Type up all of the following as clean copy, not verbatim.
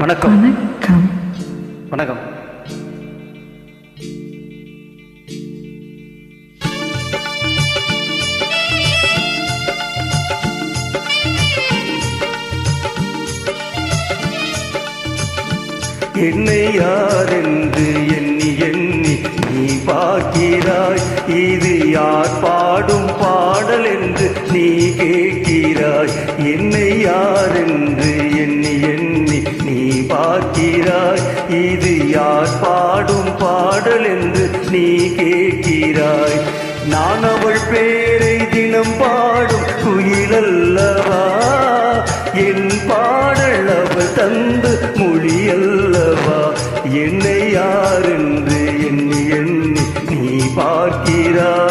வணக்கம். வணக்கம். வணக்கம். என்னை யாரென்று எண்ணி எண்ணி நீ பார்க்கிறாய். இது யார் பாடும் பாடல் என்று நீ கேட்கிறாய். என்னை யாரென்று எண்ணி எண்ணி நீ பார்க்கிறாய். இது யார் பாடும் பாடல் என்று நீ கேட்கிறாய். நான் அவள் பேரை தினம் பாடும் குயிலல்லவா. என் பாடல் அவள் தந்து மொழியல்லவா. என்னை யாரென்று எண்ணி எண்ணி நீ பார்க்கிறாய்.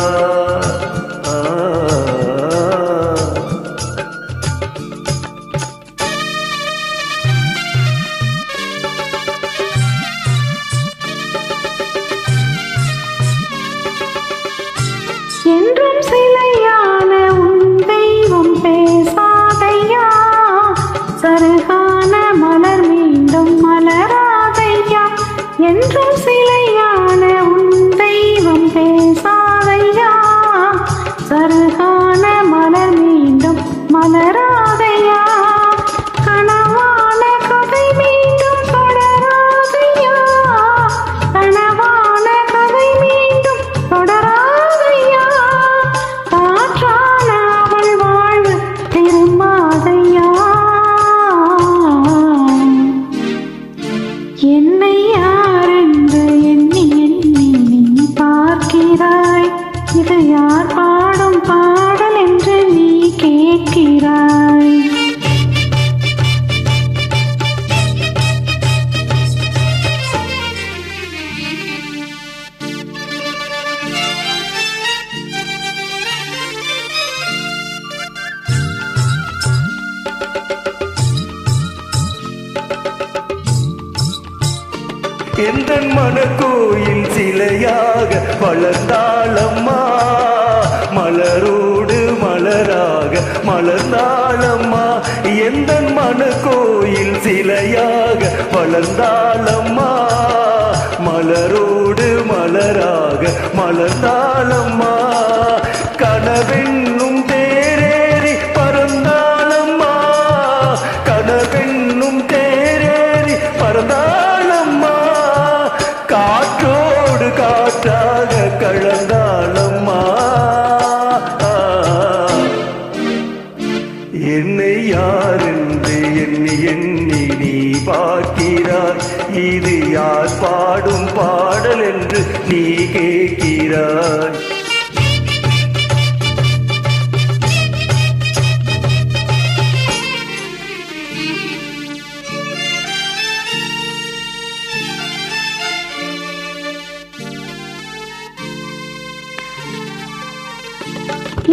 என்றும் சிலையான உன் தெய்வம் பேசாதையா. சருகான மலர் மீண்டும் மலராதையா. என்றும் சிலையான உன் தெய்வம் பேசாதையா. சருகான மலர் மீண்டும் மலராதையா. கனவான கதை மீண்டும் தொடராதையா. கனவான கதை மீண்டும் தொடராதையா. காற்றான அவள் வாழ்வு திரும்பாதையா. என்னை யாரென்று எண்ணி எண்ணி நீ பார்க்கிறாய். இது யார் பாடும் பாடல் என்று நீ கேட்கிறாய். எந்தன் மனக்கோயில் சிலையாக வளர்ந்தாளம்மா. மலரோடு மலராக மலர்ந்தாளம்மா. எந்தன் மனக்கோயில் சிலையாக வளர்ந்தாளம்மா. மலரோடு மலராக மலர்ந்தாளம்மா. கனவென்னும் தேரேறி பறந்தாளம்மா. கனவென்னும் தேரேறி பறந்தாளம்மா. காற்றோடு காற்றாக கலந்தாளம்மா. என்னை யாரென்று எண்ணி எண்ணி நீ பார்க்கிறாய். இது யார் பாடும் பாடல் என்று நீ கேட்கிறாய்.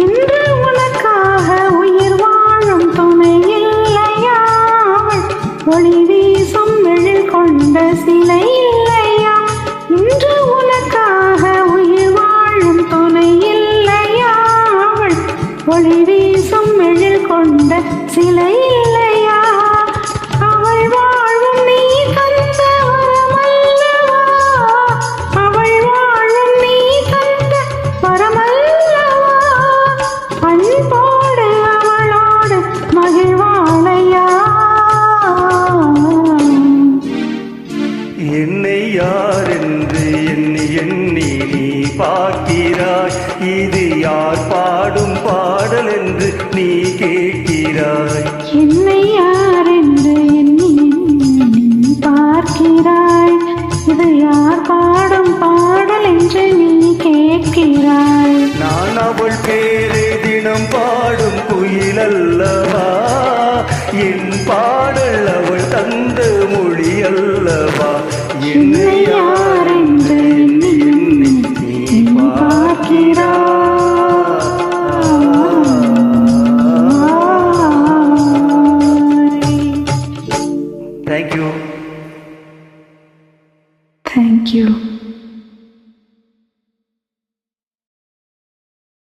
இன்று உனக்காக உயிர் வாழும் துணை இல்லையா. ஒளி வீசும் எழில் கொண்ட சிலை இல்லையா. இன்று உனக்காக உயிர் வாழும் துணை இல்லையா. ஒளி வீசும் எழில் கொண்ட சிலை இல்லையா. அவள் வாழும் நீ தந்த வரமல்லவா. அவள் வாழும் நீ தந்த வரமல்லவா. அன்போடு அவளோடு மகிழ்வாளையா. என்னை யாரென்று எண்ணி எண்ணி நீ பார்க்கிறாய். இது யார் பாடும் பாடல் என்று நீ கேட்கிறாய். என்னை யாரென்று எண்ணி எண்ணி நீ பார்க்கிறாய். இது யார் பாடும் பாடல் என்று நீ கேட்கிறாய். நான் அவள் பேரை தினம் பாடும் குயிலல்லவா. என் பாடல் அவள் தந்த மொழி அல்லவா. என்னை